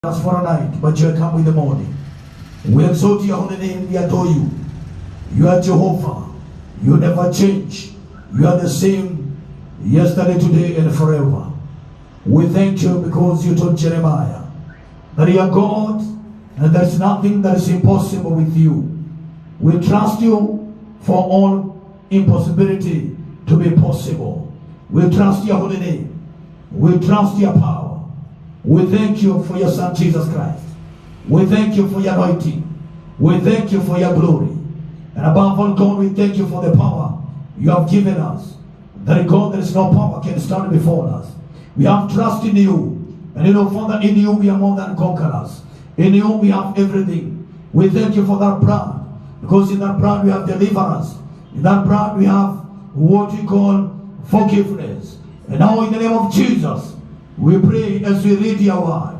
As for a night, but you come with the morning. We exalt your holy name, we adore you. You are Jehovah. You never change. You are the same yesterday, today, and forever. We thank you because you told Jeremiah that you are God and there is nothing that is impossible with you. We trust you for all impossibility to be possible. We trust your holy name. We trust your power. We thank you for your Son Jesus Christ. We thank you for your anointing. We thank you for your glory. And above all, God, we thank you for the power you have given us. That God, there is no power can stand before us. We have trust in you. And you know, Father, in you we are more than conquerors. In you we have everything. We thank you for that blood. Because in that blood we have deliverance. In that blood we have what we call forgiveness. And now in the name of Jesus, we pray as we read your word.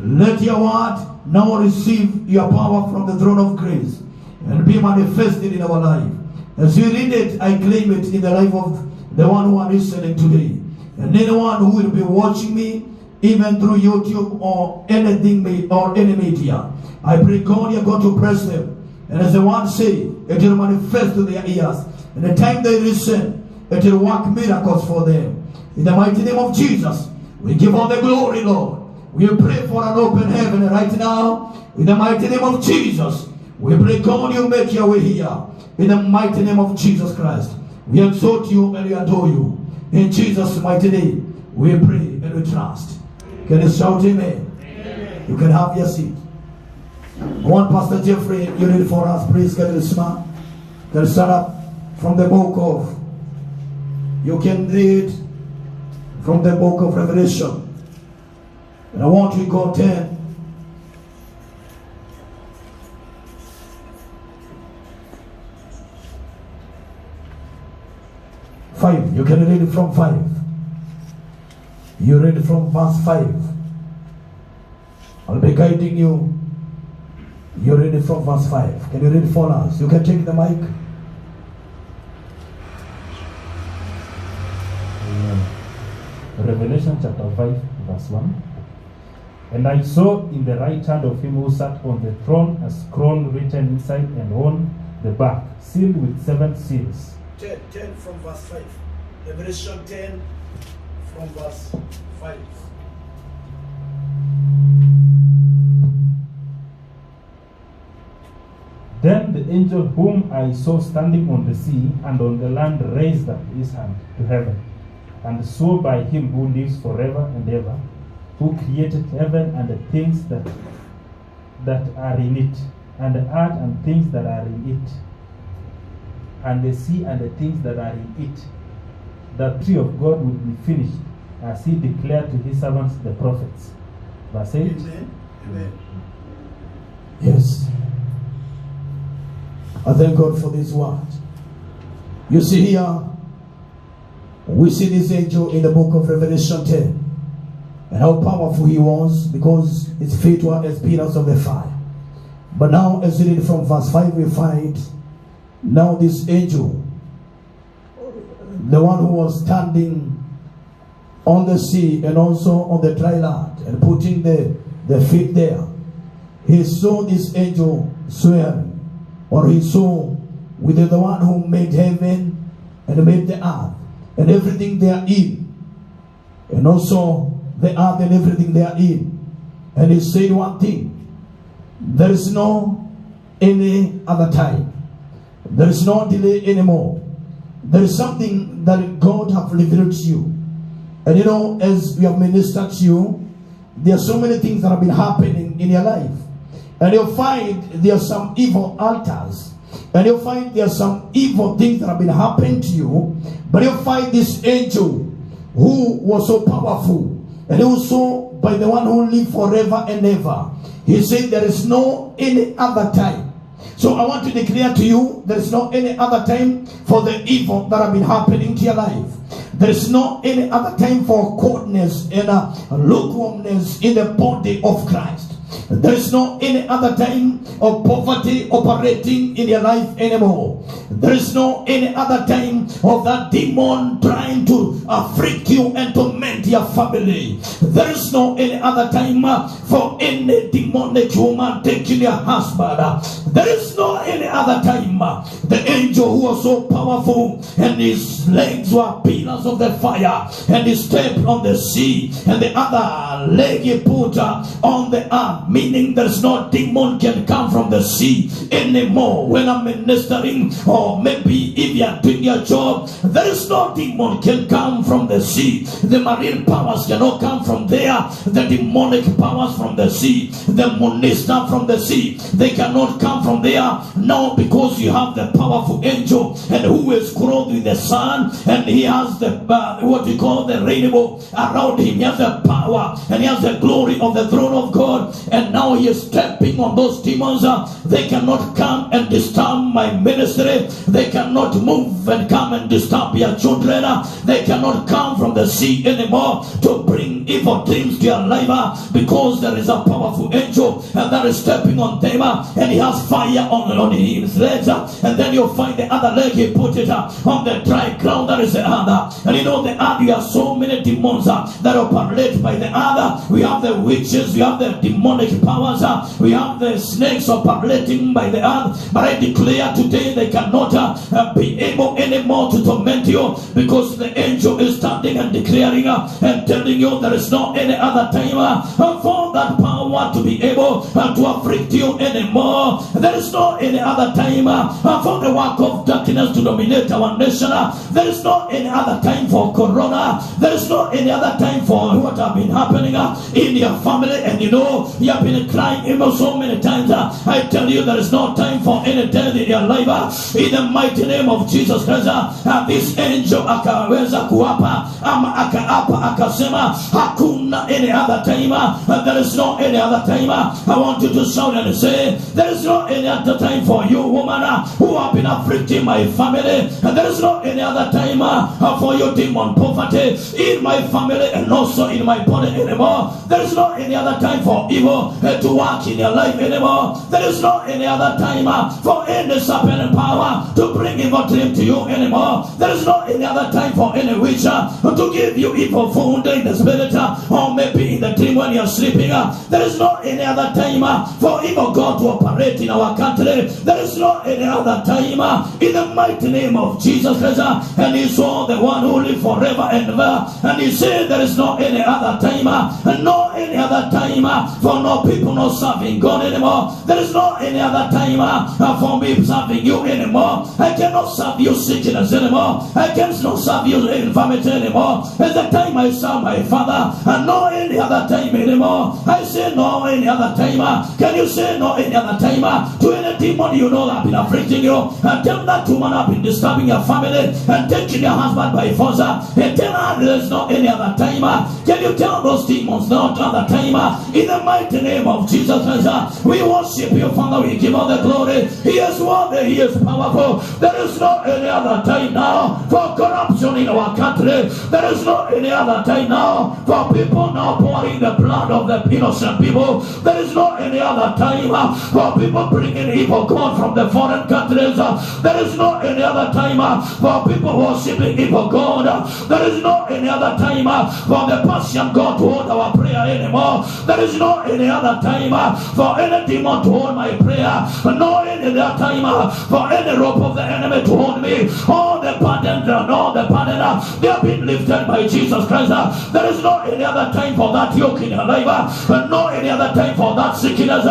Let your word now receive your power from the throne of grace and be manifested in our life. As we read it, I claim it in the life of the one who are listening today. And anyone who will be watching me, even through YouTube or anything or any media, I pray God you're going to bless them. And as the one say, it will manifest to their ears. And the time they listen, it will work miracles for them. In the mighty name of Jesus, we give all the glory, Lord. We pray for an open heaven right now. In the mighty name of Jesus, we pray God you make your way here. In the mighty name of Jesus Christ, we exalt you and we adore you. In Jesus' mighty name, we pray and we trust. Can you shout amen? Amen. You can have your seat. I want Pastor Jeffrey, you read for us, please. Can you smile? Can you start up from the book of, you can read from the book of Revelation. And I want you to go 10. You can read it from 5. You read it from verse 5. I'll be guiding you. You read it from verse 5. Can you read it for us? You can take the mic. Revelation chapter 5 verse 1. And I saw in the right hand of him who sat on the throne a scroll written inside and on the back, sealed with 7 seals. 10 from verse 5. Revelation 10 from verse 5. Then the angel whom I saw standing on the sea and on the land raised up his hand to heaven, and swore by him who lives forever and ever, who created heaven and the things that are in it, and the earth and things that are in it, and the sea and the things that are in it, that the tree of God would be finished, as he declared to his servants the prophets. Verse 8. Amen. Amen. Yes. I thank God for this word. You see here, we see this angel in the book of Revelation 10. And how powerful he was, because his feet were as pillars of the fire. But now as we read from verse 5, we find now this angel, the one who was standing on the sea and also on the dry land and putting the feet there, he saw this angel swearing, or he saw with the one who made heaven and made the earth and everything therein, and also the earth and everything therein. And he said one thing: there is no any other time. There is no delay anymore. There is something that God have revealed to you. And you know, as we have ministered to you, there are so many things that have been happening in your life. And you'll find there are some evil altars. And you'll find there are some evil things that have been happening to you. But you'll find this angel who was so powerful, and also by the one who lived forever and ever. He said there is no any other time. So I want to declare to you, there is no any other time for the evil that have been happening to your life. There is no any other time for coldness and lukewarmness in the body of Christ. There is no any other time of poverty operating in your life anymore. There is no any other time of that demon trying to afflict you and torment your family. There is no any other time for any demonic woman taking your husband. There is no any other time. The angel who was so powerful and his legs were pillars of the fire, and he stepped on the sea, and the other leg he put on the earth, meaning there's no demon can come from the sea anymore. When I'm ministering, or maybe if you're doing your job, there is no demon can come from the sea. The marine powers cannot come from there. The demonic powers from the sea, the monster from the sea, they cannot come from there. No, because you have the powerful angel, and who is clothed with the sun, and he has the what we call the rainbow around him. He has the power and he has the glory of the throne of God, and now he is stepping on those demons. They cannot come and disturb my ministry. They cannot move and come and disturb your children. They cannot come from the sea anymore to bring evil dreams to your life, because there is a powerful angel and that is stepping on them, and he has fire on his legs, and then you'll find the other leg, he put it on the dry ground. That is the other. And you know the other, you have so many demons that operate by the other. We have the witches, we have the demonic powers, we have the snakes operating by the other. But I declare today they cannot be able anymore to torment you, because the angel is standing and declaring and telling you there is no any other time for that power to be able to afflict you anymore. There is no any other time for the work of darkness to dominate our nation. There is no any other time for corona. There is no any other time for what have been happening in your family. And you know, you have been crying even so many times. I tell you, there is no time for any death in your life. In the mighty name of Jesus Christ, this angel akaweza kuapa ama akaapa akasema hakuna any other time. There is no any other time. I want you to shout and say, there is no any other time for you, woman, who have been afflicting my family. And there is no any other time for your demon poverty in my family and also in my body anymore. There is no any other time for evil to work in your life anymore. There is no any other time for any serpent power to bring evil dream to you anymore. There is no any other time for any witch to give you evil food in the spirit, or maybe in the dream when you're sleeping. There is no any other time for evil God to operate in our country. There is no any other time in the mighty name of Jesus Christ. And he saw the one who lives forever and ever, and he said there is no any other time, and no any other time for no people not serving God anymore. There is no any other time for me serving you anymore. I cannot serve you sickness anymore. I cannot serve you infirmity anymore. It's the time I serve my Father, and no any other time anymore. I say no any other time. Can you say no any other time to any demon you know that have been afflicting you? And tell that woman have been disturbing your family and taking your husband by force, and tell her there's no any other time. Can you tell those demons not other time? In the mighty name of Jesus Christ, we worship you, Father. We give all the glory. He is worthy, he is powerful. There is no any other time now for corruption in our country. There is no any other time now for people now pouring the blood of the innocent people. There is no any other time for people bringing evil God from the foreign countries. There is no any other time for people worshiping evil God. There is no any other time for the Persian God to hold our prayer anymore. There is no any other time for any demon to hold my prayer. No any other time for any rope of the enemy to hold me. All the burden, all the burden, they have been lifted by Jesus Christ. There is no any other time for that yoke in your life. No any other time for that sickness.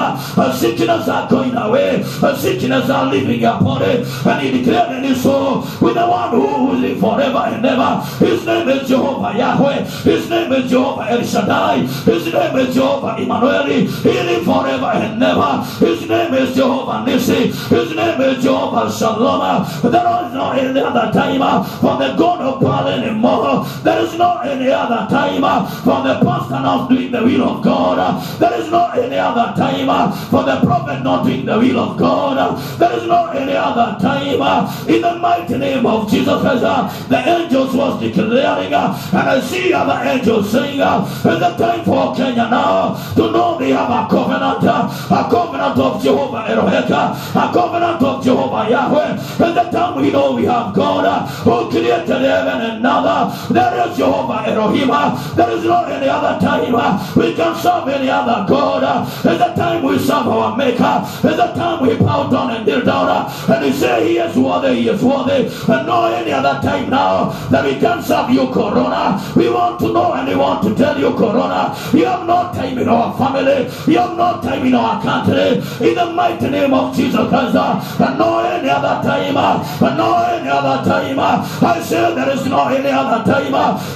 Sickness are going away. Sickness are leaving your body. And he declared in his soul with the one who will live forever and ever. His name is Jehovah Yahweh. His name is Jehovah El Shaddai. His name is Jehovah Emmanuel. He lives forever and ever. His name is Jehovah Nissi. His name is Jehovah Shalom. There is no any other time for the God of Baal anymore. There is no any other time for the pastor not doing the will of God. There is no any any other time for the prophet not doing the will of God. There is no any other time in the mighty name of Jesus Christ. The angels was declaring, and I see other angels saying, it's the time for Kenya now to know they have a covenant of Jehovah Eloheka, a covenant of Jehovah Yahweh. It's the time we know we have God who created heaven and earth. There is Jehovah Elohim. There is no any other time we can serve any other God. It's the time we serve our Maker. It's the time we bow down and kneel down and we say he is worthy, he is worthy. And no any other time now that we can serve you, Corona. We want to know and we want to tell you, Corona, you have no time in our family, you have no time in our country. In the mighty name of Jesus Christ, and no any other time, and no any other time. I say there is no any other time.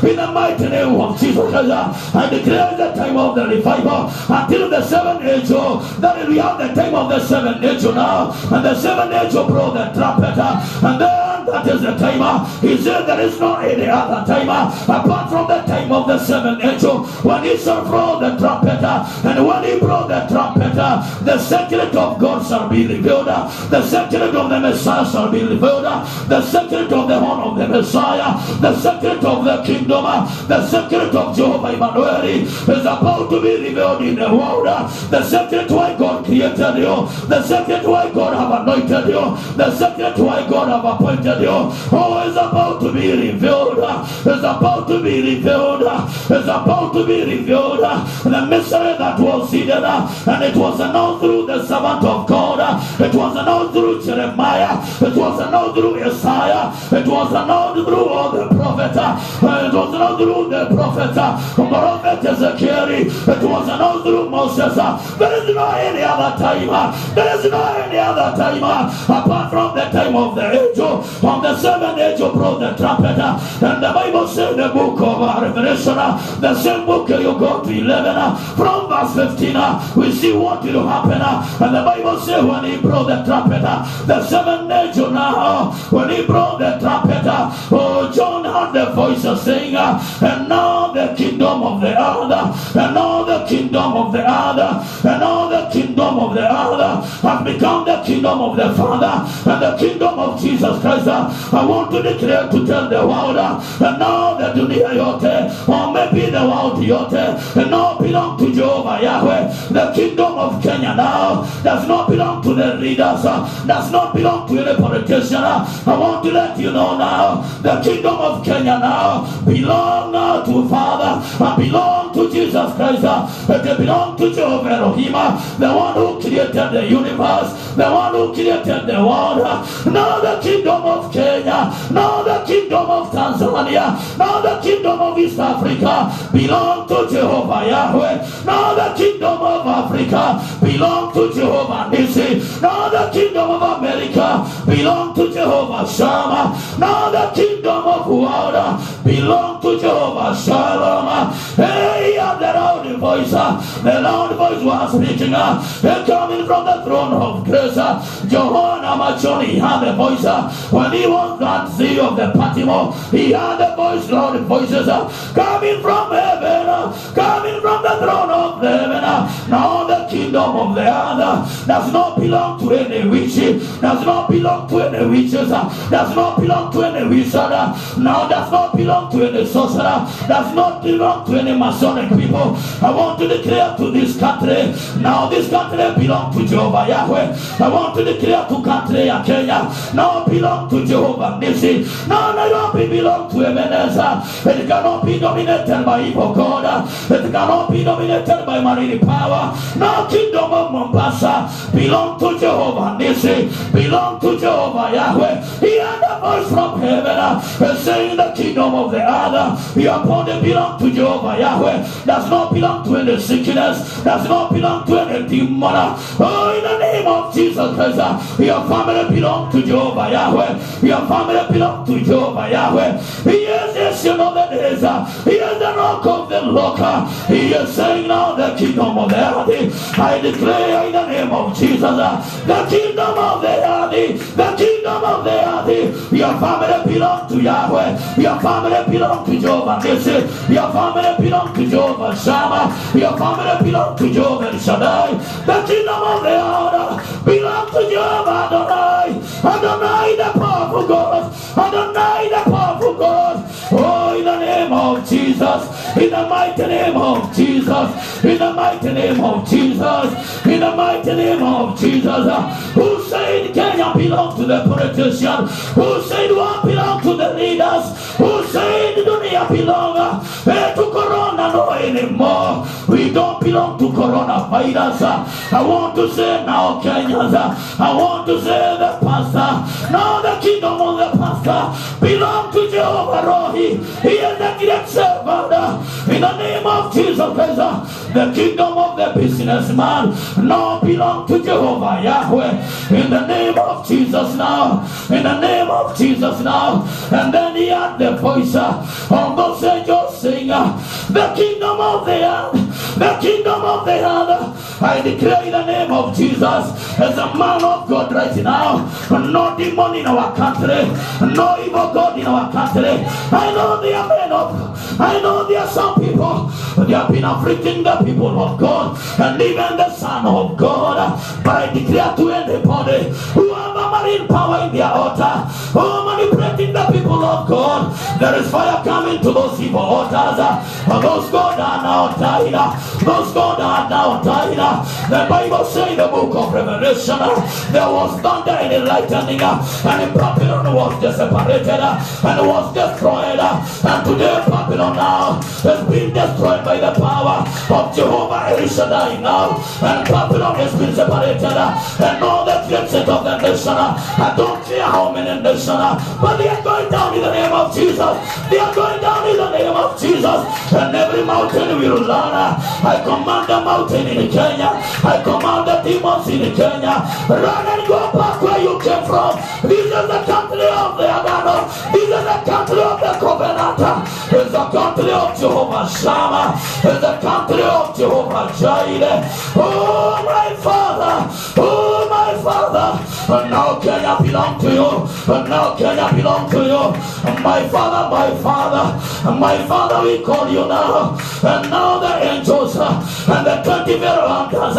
In the mighty name of Jesus Christ, I declare the time of the revival until the seventh angel. That we have the time of the seventh angel now, and the seventh angel blow the trumpet, and then that is the time. He said there is no any other time apart from the time of the seventh angel when he shall blow the trumpet, and when he blow the trumpet, the secret of God shall be revealed, the secret of the Messiah shall be revealed, the secret of the horn of the Messiah, the secret of the kingdom, the secret of Jehovah Emmanuel is about to be revealed in the world. The secret why God created you, the secret why God have anointed you, the secret why God have appointed you, oh, is about to be revealed, is about to be revealed, is about to be revealed. The mystery that was hidden, and it was announced through the servant of God, it was announced through Jeremiah, it was announced through Isaiah, it was announced through all the prophets, it was announced through the prophet Ezekiel, it was announced through Moses. There is no any other time, there is no any other time apart from the time of the angel, from the seventh angel brought the trumpet. And the Bible says the book of Revelation, the same book you go to 11, from verse 15, we see what will happen. And the Bible says when he brought the trumpet, the seventh angel now, when he brought the trumpet, oh, John heard the voice saying, and now the kingdom of the earth, and now the kingdom of the earth, and now the kingdom of the earth has become the kingdom of the Father and the kingdom of Jesus Christ. I want to declare to tell the world, and now the dunia yote, or maybe the world yote, and now belong to Jehovah Yahweh. The kingdom of Kenya now does not belong to the leaders, does not belong to any politician. I want to let you know now, the kingdom of Kenya now belong now to Father, and belong to Jesus Christ, and they belong to Jehovah Elohim, the one who created the universe, the one who created the world. Now the kingdom of Kenya, now the kingdom of Tanzania, now the kingdom of East Africa belong to Jehovah Yahweh. Now the kingdom of Africa belong to Jehovah Nisi. Now the kingdom of America belong to Jehovah Shammah. Now the kingdom of world belong to Jehovah Shalom. Hey, the loud voice, the loud voice was speaking, coming from the throne of grace. Johanna Machoni had a voice when he was at sea of the Patimo. He had a voice, loud voices coming from heaven, coming from the throne of heaven. Now the kingdom of the earth does not belong to any witch, does not belong to any witches, does not belong to any wizard, now does not belong to any sorcerer, does not belong to any Masonic people. I want to declare to this country, now this country belongs to Jehovah Yahweh. I want to declare to country of Kenya, now belong to Jehovah Nisi. Now Nairobi belong to Ebenezer. It cannot be dominated by evil God. It cannot be dominated by marine power. Now kingdom of Mombasa belong to Jehovah Nisi, belong to Jehovah Yahweh. He had a voice from heaven saying the kingdom of the earth, your body belong to Jehovah Yahweh, does not belong to any sickness, does not belong to any demon. Oh, in the name of Jesus Christ, your family belong to Jehovah Yahweh, your family belong to Jehovah Yahweh. He is this, you know that he is the rock of the rock. He is saying now the kingdom of the earth I declare in the name of Jesus, the kingdom of the earth, the kingdom of the earth, your family belong to Yahweh, your family belong to Jehovah Nissi, your family belong to Jehovah Shammah, your family belong to Jehovah Shaddai. The kingdom of the earth belong to Jehovah Adonai, Adonai the powerful God, Adonai the powerful God. Oh, in the name of Jesus, in the mighty name of Jesus, in the mighty name of Jesus, in the mighty name of Jesus. Who said Kenya belongs to the politicians? Who said what belongs to the leaders? Who said Dunia belongs to Corona? No anymore. We don't belong to coronavirus. I want to say now, Kenyans, I want to say the pastor, now the kingdom of the pastor belong to Jehovah Rohi. He is the great servant. In the name of Jesus Christ, the kingdom of the businessman now belong to Jehovah Yahweh. In the name of Jesus now, in the name of Jesus now. And then he had the voice of those angels sing, the kingdom of the earth, the kingdom of the earth. I declare in the name of Jesus, as a man of God right now, no demon in our country, no evil God in our country. I know there are men of, I know there are some people, they have been afflicting the people of God, and even the Son of God. But I declare to anybody who have a marine power in their altar, who are manipulating the people of God, there is fire coming to those evil altars. Those God are now died. Those God are now died. The Bible says in the book of Revelation, there was thunder and lightning, and Babylon was separated and was destroyed. And today Babylon now has been destroyed by the power of Jehovah El Shaddai now. And Babylon has been separated. And all the threats of the nation, I don't care how many nations, but they are going down in the name of Jesus. They are going down in the name of Jesus. And every mountain will learn. I command the mountain in Kenya. I command the demons in Kenya. Run and go back where you came from. This is the country of the Agano. This is the country of the covenant. It's the country of Jehovah Shammah. It's the country of Jehovah Jireh. Oh my Father. Oh my Father. And now Kenya belong to you. And now Kenya belong to you. My Father, my Father. My Father, we call you now. And now the angels and the 24 elders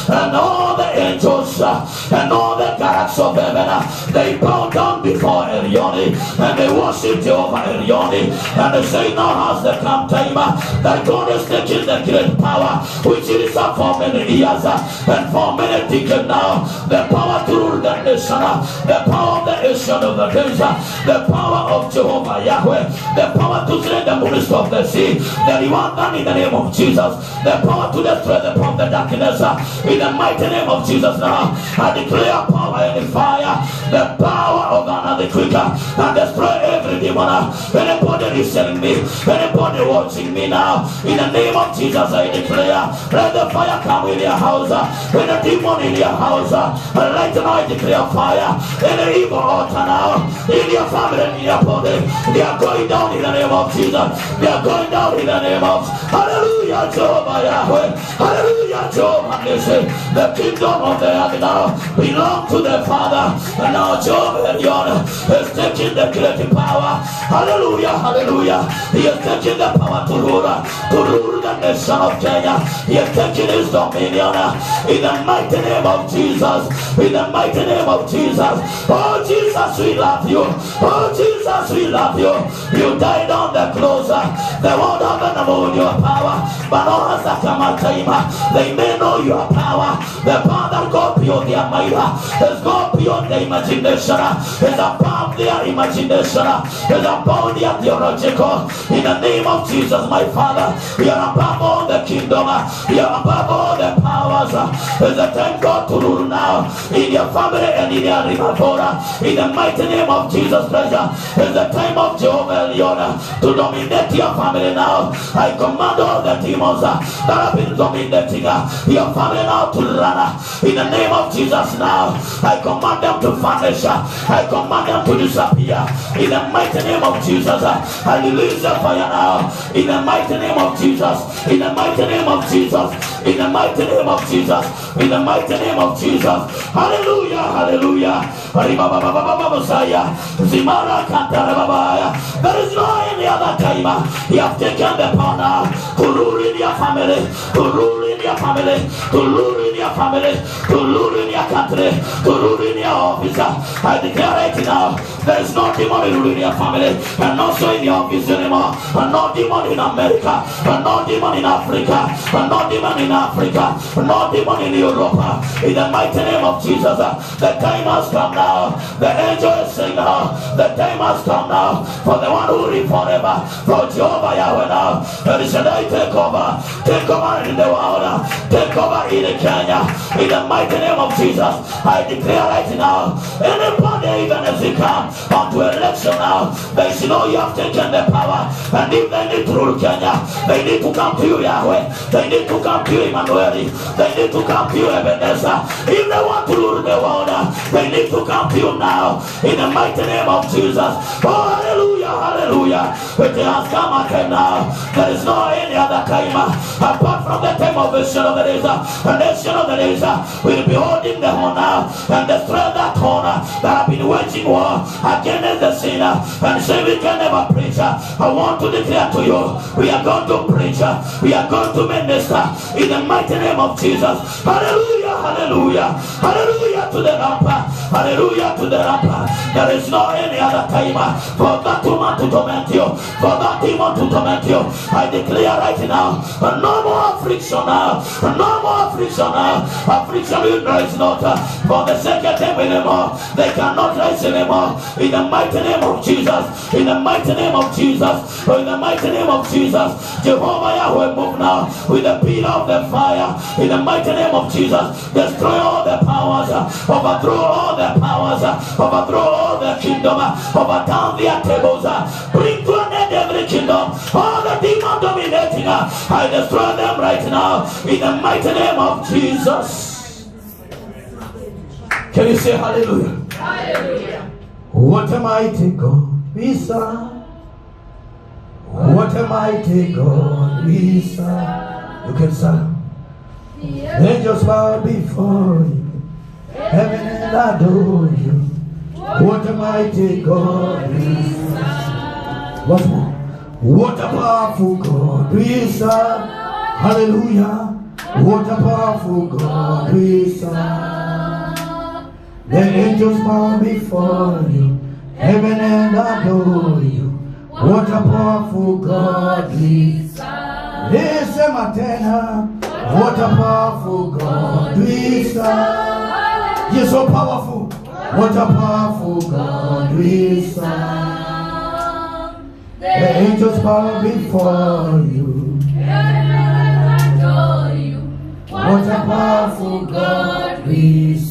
and all the angels and all the characters of heaven, they bow down before Elioni and they worship Jehovah Elioni, and they say, now has the come time that God is taking the great power which is up for many years and for many decades now, the power to rule the nation, the power of the nation of the days, the power of Jehovah Yahweh, the power to slay the monsters of the sea, that you want done in the name of Jesus, the power to destroy the power of the darkness, in the mighty name of Jesus now. I declare power in the fire, the power of another quicker, and destroy every demon. Anybody listening me, anybody watching me now, in the name of Jesus I declare, let the fire come in your house, when the demon in your house, right now I declare fire, any evil altar now, in your family and in your body, they are going down in the name of Jesus, they are going down in the name of, hallelujah, Jehovah Yahweh, hallelujah, Jehovah Nissi. The kingdom of the earth now belong to the Father, and now Jehovah Elion is taking the great power, hallelujah, hallelujah. He is taking the power to rule the nation of Kenya. He is taking his dominion in the mighty name of Jesus, in the mighty name of Jesus. Oh Jesus, we love you. Oh Jesus, we love you. You died on the cross. They won't have an amount your power, but no has a come time. They may know your power. The power that God beyond their mind is God beyond their imagination. Is above their imagination. Is above their theological. In the name of Jesus, my Father, you are above all the kingdom. You are above all the powers. It's the time God to rule now in your family and in your Rivavora. In the mighty name of Jesus Christ, it's the time of Jehovah Elion to dominate your family now. I command all the demons that have been dominating your family now to run In the name of Jesus now, I command them to vanish. I command them to disappear. In the mighty name of Jesus, I release the fire now. In the mighty name of Jesus. In the mighty name of Jesus. In the mighty name of Jesus. In the mighty name of Jesus. Hallelujah. Hallelujah. There is no any other time. You have taken the power now to rule in your family, to rule in your family, to rule in your family, to rule in your country, to rule in your office. I declare it now. There is no demon ruling in your family, and also in your office anymore. And no demon in America, and no demon in Africa, and no demon in Africa, and no demon in Europe. In the mighty name of Jesus, the time has come now. The angel is saying now, the time has come now for the one who lives forever, for Jehovah Yahweh now. And he said, I take over in the world, take over in Kenya. In the mighty name of Jesus, I declare right now, anybody, even if they come onto election now, they should know you have taken the power. And if they need to rule Kenya, they need to come to you, Yahweh. They need to come to you, Emmanuel. They need to come to you, Ebenezer. If they want to rule the world, they need to come to you now. In the mighty name of Jesus. Oh, hallelujah, hallelujah. It has come a time now. There is no any other time apart from the time of the nation of the days. The nation of the days will be holding the horn now and destroy that horn that have been waging war against the sinner and say we can never preach. I want to declare to you, we are going to preach, we are going to minister in the mighty name of Jesus. Hallelujah, hallelujah, hallelujah to the ramper, hallelujah to the ramper. There is no any other time for that woman to torment you, for that demon to torment you. I declare right now, no more affliction now, no more affliction now. Affliction will rise not for the second time anymore. They cannot rise anymore. In the mighty name of Jesus, in the mighty name of Jesus, in the mighty name of Jesus, Jehovah Yahweh move now with the pillar of the fire. In the mighty name of Jesus, destroy all the powers, overthrow all the powers, overthrow all the kingdom, overturn their tables, bring to an end every kingdom, all the demon dominating. I destroy them right now in the mighty name of Jesus. Can you say hallelujah? Hallelujah. What a mighty God we serve. What a mighty God we serve. You can serve. Angels bow before you, heaven and adore you. What a mighty God we serve. What's more? What a powerful God we serve. Hallelujah. What a powerful God we serve. The angels bow before you, heaven and adore you. What a powerful God we serve. Listen, Matena. What a powerful God we serve. You're so powerful. What a powerful God we serve. The angels bow before you, heaven and adore you. What a powerful God we serve.